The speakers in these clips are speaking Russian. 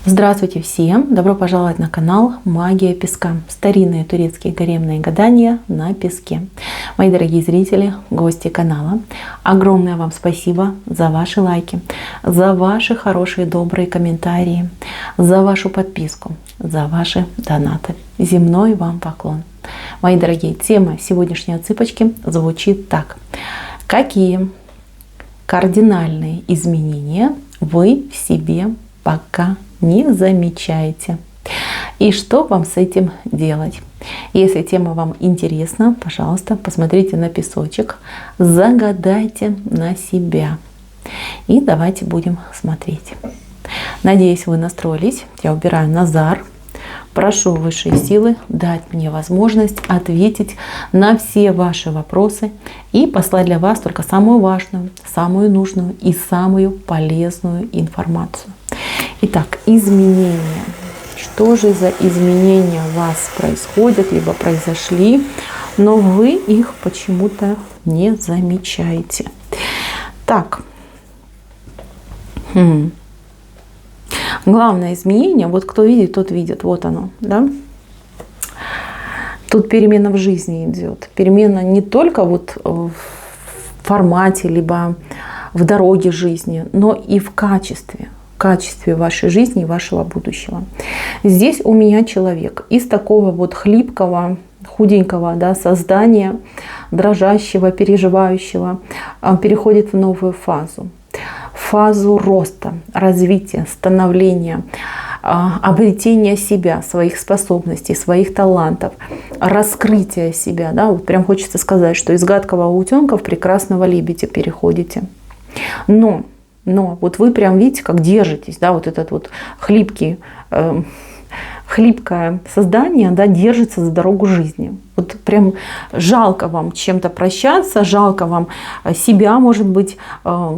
Здравствуйте всем! Добро пожаловать на канал Магия Песка. Старинные турецкие гаремные гадания на песке. Мои дорогие зрители, гости канала, огромное вам спасибо за ваши лайки, за ваши хорошие добрые комментарии, за вашу подписку, за ваши донаты. Земной вам поклон. Мои дорогие, тема сегодняшней отсыпочки звучит так. Какие кардинальные изменения вы в себе пока не замечаете? И что вам с этим делать? Если тема вам интересна, пожалуйста, посмотрите на песочек, загадайте на себя. И давайте будем смотреть. Надеюсь, вы настроились. Я убираю Назар. Прошу высшие силы дать мне возможность ответить на все ваши вопросы и послать для вас только самую важную, самую нужную и самую полезную информацию. Итак, изменения. Что же за изменения у вас происходят, либо произошли, но вы их почему-то не замечаете? Так. Главное изменение, вот кто видит, тот видит. Вот оно, да? Тут перемена в жизни идет. Перемена не только вот в формате, либо в дороге жизни, но и в качестве вашей жизни и вашего будущего. Здесь у меня человек из такого вот хлипкого, худенького, да, создания, дрожащего, переживающего, переходит в новую фазу. Фазу роста, развития, становления, обретения себя, своих способностей, своих талантов, раскрытия себя. Да? Вот прям хочется сказать, что из гадкого утенка в прекрасного лебедя переходите. Но вот вы прям видите, как держитесь, да, вот этот вот хлипкое создание, да, держится за дорогу жизни. Вот прям жалко вам чем-то прощаться, жалко вам себя, может быть,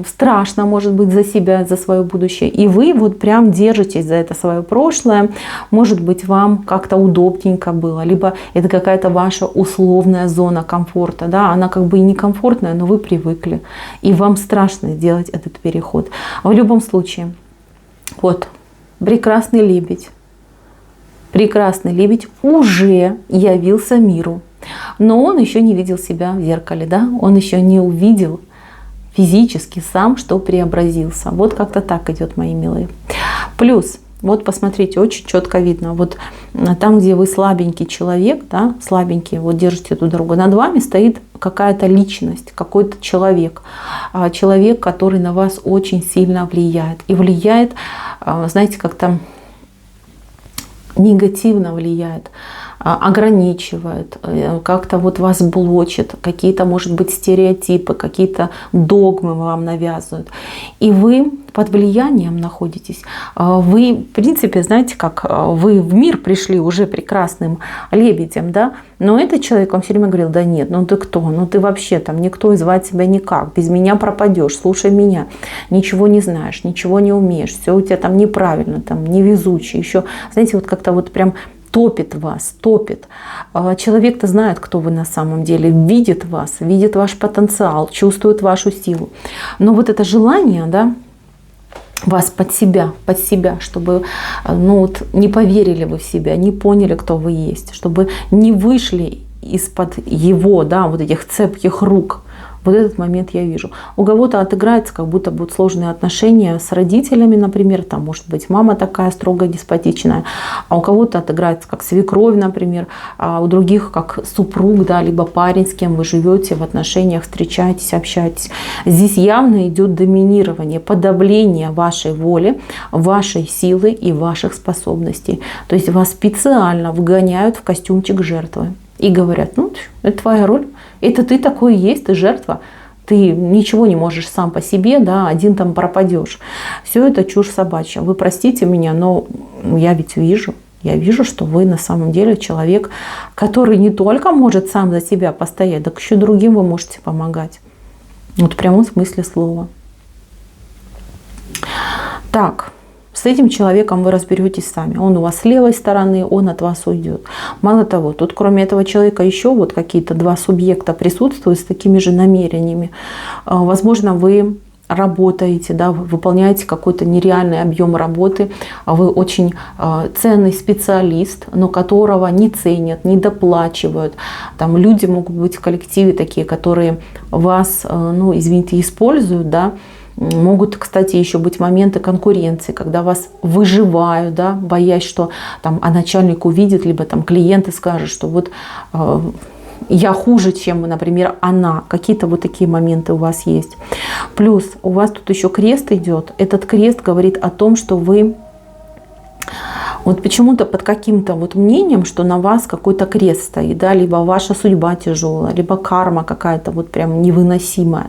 страшно, может быть, за себя, за свое будущее. И вы вот прям держитесь за это свое прошлое. Может быть, вам как-то удобненько было, либо это какая-то ваша условная зона комфорта. Да? Она как бы и некомфортная, но вы привыкли. И вам страшно делать этот переход. В любом случае, вот прекрасный лебедь. Прекрасный лебедь уже явился миру, но он еще не видел себя в зеркале, да? Он еще не увидел физически сам, что преобразился. Вот как-то так идет, мои милые. Плюс, вот посмотрите, очень четко видно, вот там, где вы слабенький человек, да, слабенький, вот держите эту дорогу, над вами стоит какая-то личность, какой-то человек, человек, который на вас очень сильно влияет. И влияет, знаете, как-то негативно влияет, ограничивает, как-то вот вас блочит, какие-то, может быть, стереотипы, какие-то догмы вам навязывают. И вы под влиянием находитесь. Вы, в принципе, знаете, как вы в мир пришли уже прекрасным лебедем, да? Но этот человек вам все время говорил: да нет, ну ты кто? Ну ты вообще там никто, и звать себя никак. Без меня пропадешь, слушай меня. Ничего не знаешь, ничего не умеешь. Все у тебя там неправильно, там невезучий. Еще, знаете, вот как-то вот прям топит вас, топит. Человек-то знает, кто вы на самом деле, видит вас, видит ваш потенциал, чувствует вашу силу. Но вот это желание, да, вас под себя, чтобы вот, не поверили вы в себя, не поняли, кто вы есть, чтобы не вышли из-под его, да, вот этих цепких рук. Вот этот момент я вижу. У кого-то отыграется, как будто будут сложные отношения с родителями, например, там может быть мама такая строго деспотичная, а у кого-то отыграется как свекровь, например, а у других как супруг, да, либо парень, с кем вы живете в отношениях, встречаетесь, общаетесь. Здесь явно идет доминирование, подавление вашей воли, вашей силы и ваших способностей. То есть вас специально вгоняют в костюмчик жертвы и говорят: ну, это твоя роль. Это ты такой есть, ты жертва, ты ничего не можешь сам по себе, да, один там пропадешь. Все это чушь собачья. Вы простите меня, но я ведь вижу, что вы на самом деле человек, который не только может сам за себя постоять, так еще другим вы можете помогать. Вот в прямом смысле слова. Так. С этим человеком вы разберетесь сами. Он у вас с левой стороны, он от вас уйдет. Мало того, тут кроме этого человека еще вот какие-то два субъекта присутствуют с такими же намерениями. Возможно, вы работаете, да, вы выполняете какой-то нереальный объем работы, вы очень ценный специалист, но которого не ценят, не доплачивают. Там люди могут быть в коллективе такие, которые вас, ну, извините, используют, да. Могут, кстати, еще быть моменты конкуренции, когда вас выживают, да, боясь, что там, начальник увидит, либо там клиенты скажут, что вот я хуже, чем, например, она. Какие-то вот такие моменты у вас есть. Плюс у вас тут еще крест идет. Этот крест говорит о том, что вы вот почему-то под каким-то вот мнением, что на вас какой-то крест стоит, да, либо ваша судьба тяжелая, либо карма какая-то вот прям невыносимая.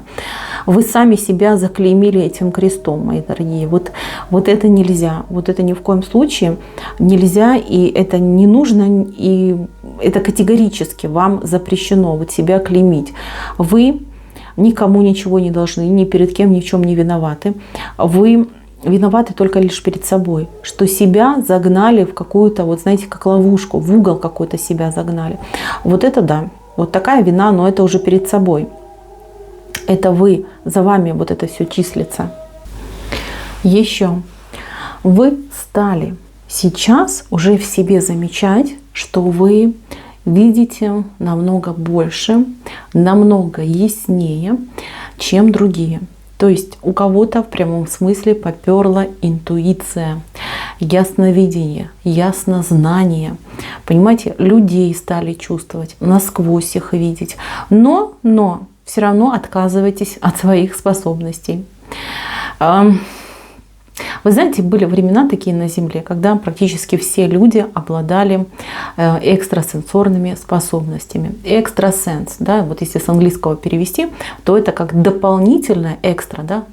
Вы сами себя заклеймили этим крестом, мои дорогие. Вот это нельзя, вот это ни в коем случае нельзя, и это не нужно, и это категорически вам запрещено вот себя клеймить. Вы никому ничего не должны, ни перед кем ни в чем не виноваты. Вы виноваты только лишь перед собой, что себя загнали в какую-то, вот знаете, как ловушку, в угол какой-то себя загнали. Вот это да, вот такая вина, но это уже перед собой. Это вы, за вами вот это все числится. Еще вы стали сейчас уже в себе замечать, что вы видите намного больше, намного яснее, чем другие. То есть у кого-то в прямом смысле поперла интуиция, ясновидение, яснознание. Понимаете, людей стали чувствовать, насквозь их видеть. Но все равно отказываетесь от своих способностей. Вы знаете, были времена такие на Земле, когда практически все люди обладали экстрасенсорными способностями. Экстрасенс, да, вот если с английского перевести, то это как дополнительное экстра, да,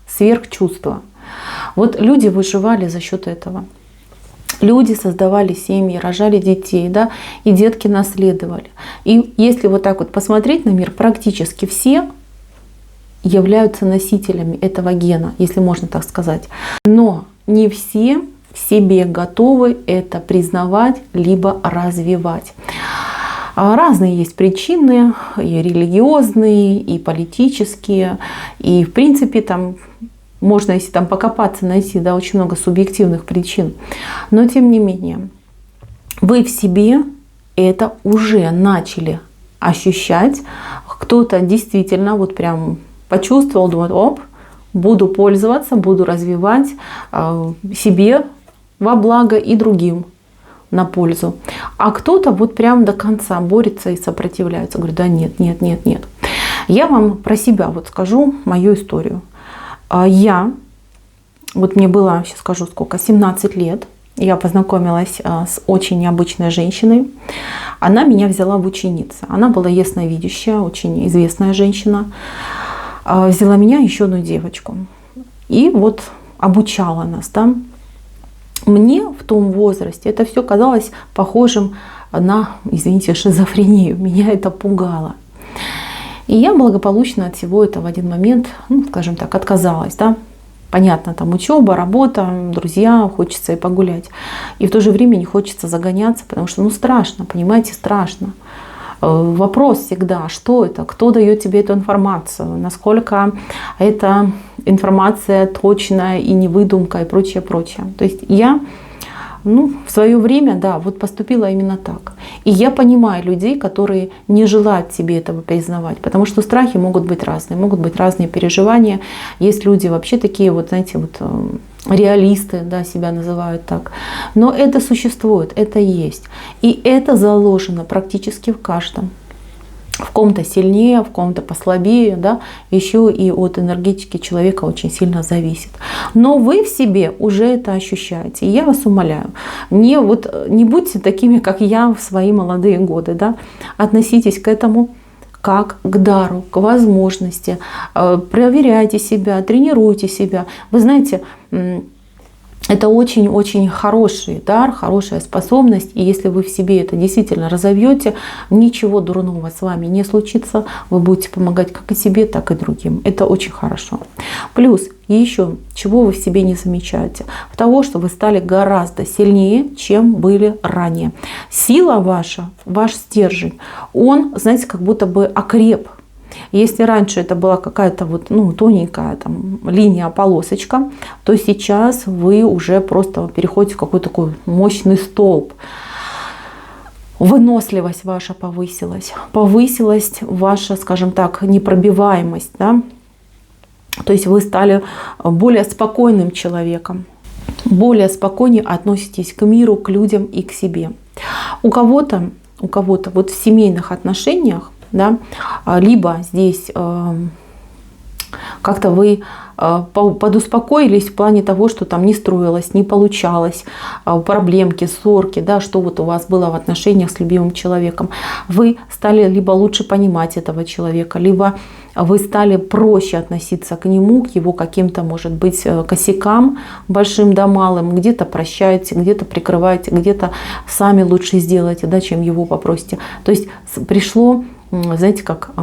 сверхчувство. Вот люди выживали за счет этого. Люди создавали семьи, рожали детей, да, и детки наследовали. И если вот так вот посмотреть на мир, практически все являются носителями этого гена, если можно так сказать. Но не все в себе готовы это признавать, либо развивать. Разные есть причины, и религиозные, и политические, и в принципе там можно, если там покопаться, найти, да, очень много субъективных причин. Но тем не менее, вы в себе это уже начали ощущать. Кто-то действительно вот прям почувствовал, думает, оп, буду пользоваться, буду развивать себе во благо и другим на пользу. А кто-то вот прям до конца борется и сопротивляется. Говорит, да нет. Я вам про себя вот скажу мою историю. Вот мне было, сейчас скажу сколько, 17 лет. Я познакомилась с очень необычной женщиной. Она меня взяла в ученицы. Она была ясновидящая, очень известная женщина. Взяла меня, еще одну девочку. И вот обучала нас. Да? Мне в том возрасте это все казалось похожим на, извините, шизофрению. Меня это пугало. И я благополучно от всего этого в один момент, ну, скажем так, отказалась. Да? Понятно, там учеба, работа, друзья, хочется и погулять. И в то же время не хочется загоняться, потому что, ну, страшно, понимаете, страшно. Вопрос всегда, что это, кто дает тебе эту информацию, насколько эта информация точная и не выдумка и прочее. То есть я, в свое время, да, вот поступила именно так. И я понимаю людей, которые не желают себе этого признавать, потому что страхи могут быть разные переживания. Есть люди вообще такие, вот знаете, вот реалисты, да, себя называют так. Но это существует, это есть. И это заложено практически в каждом. В ком-то сильнее, в ком-то послабее, да, еще и от энергетики человека очень сильно зависит. Но вы в себе уже это ощущаете. И я вас умоляю, не будьте такими, как я в свои молодые годы, да. Относитесь к этому как к дару, к возможности. Проверяйте себя, тренируйте себя. Вы знаете, это очень-очень хороший дар, хорошая способность. И если вы в себе это действительно разовьете, ничего дурного с вами не случится. Вы будете помогать как и себе, так и другим. Это очень хорошо. Плюс еще, чего вы в себе не замечаете? Того, что вы стали гораздо сильнее, чем были ранее. Сила ваша, ваш стержень, он, знаете, как будто бы окреп. Если раньше это была какая-то вот, ну, тоненькая там линия, полосочка, то сейчас вы уже просто переходите в какой-то такой мощный столб. Выносливость ваша повысилась. Повысилась ваша, скажем так, непробиваемость. Да? То есть вы стали более спокойным человеком. Более спокойнее относитесь к миру, к людям и к себе. У кого-то вот в семейных отношениях, да, либо здесь как-то вы подуспокоились в плане того, что там не строилось, не получалось, проблемки, ссорки, да, что вот у вас было в отношениях с любимым человеком. Вы стали либо лучше понимать этого человека, либо вы стали проще относиться к нему, к его каким-то, может быть, косякам, большим да малым. Где-то прощаете, где-то прикрываете, где-то сами лучше сделаете, да, чем его попросите. То есть пришло, знаете, как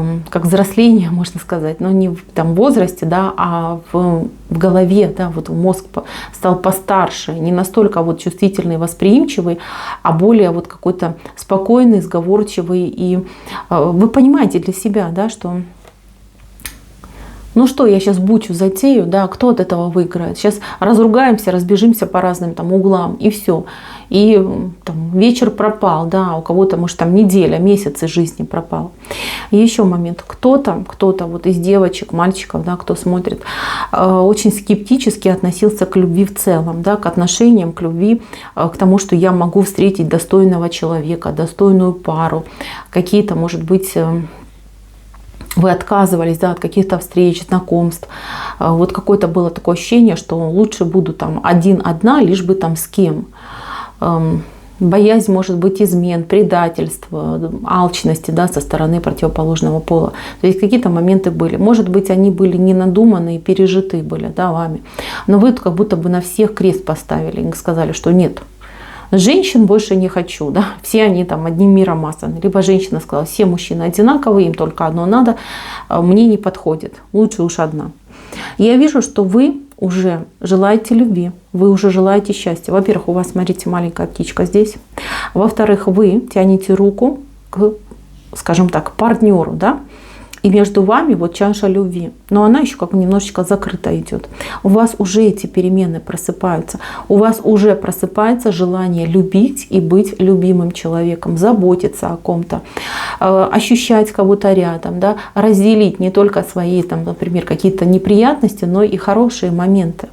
взросление, можно сказать, но не в там, возрасте, да, а в голове, да, вот мозг стал постарше, не настолько вот чувствительный, восприимчивый, а более вот какой-то спокойный, сговорчивый. И вы понимаете для себя, да, что ну что, я сейчас бучу затею, да, кто от этого выиграет? Сейчас разругаемся, разбежимся по разным там углам, и все. И там, вечер пропал, да, у кого-то, может, там неделя, месяц из жизни пропал. И еще момент. Кто-то вот из девочек, мальчиков, да, кто смотрит, очень скептически относился к любви в целом, да, к отношениям, к любви, к тому, что я могу встретить достойного человека, достойную пару, какие-то, может быть, вы отказывались, да, от каких-то встреч, знакомств. Вот какое-то было такое ощущение, что лучше буду там один-одна, лишь бы там с кем. Боязнь, может быть, измен, предательства, алчности, да, со стороны противоположного пола. То есть какие-то моменты были. Может быть, они были не надуманные, пережиты были, да, вами. Но вы как будто бы на всех крест поставили и сказали, что нет. Женщин больше не хочу, да, все они там одним миром масаны. Либо женщина сказала, все мужчины одинаковые, им только одно надо, мне не подходит, лучше уж одна. Я вижу, что вы уже желаете любви, вы уже желаете счастья. Во-первых, у вас, смотрите, маленькая птичка здесь. Во-вторых, вы тянете руку к, скажем так, партнеру, да, и между вами вот чаша любви. Но она еще как немножечко закрыта идет. У вас уже эти перемены просыпаются. У вас уже просыпается желание любить и быть любимым человеком, заботиться о ком-то, ощущать кого-то рядом, да, разделить не только свои, там, например, какие-то неприятности, но и хорошие моменты.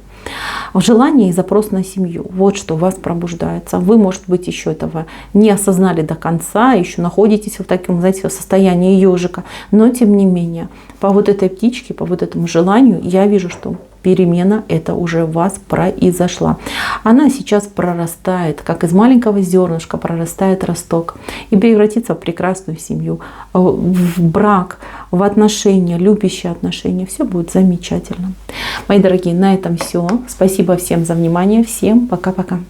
Желание и запрос на семью. Вот что у вас пробуждается. Вы, может быть, еще этого не осознали до конца, еще находитесь в таком, знаете, состоянии ежика. Но, тем не менее, по вот этой птичке, по вот этому желанию, я вижу, что перемена это уже в вас произошла. Она сейчас прорастает, как из маленького зернышка прорастает росток и превратится в прекрасную семью, в брак, в отношения, любящие отношения. Все будет замечательно. Мои дорогие, на этом все. Спасибо всем за внимание. Всем пока-пока.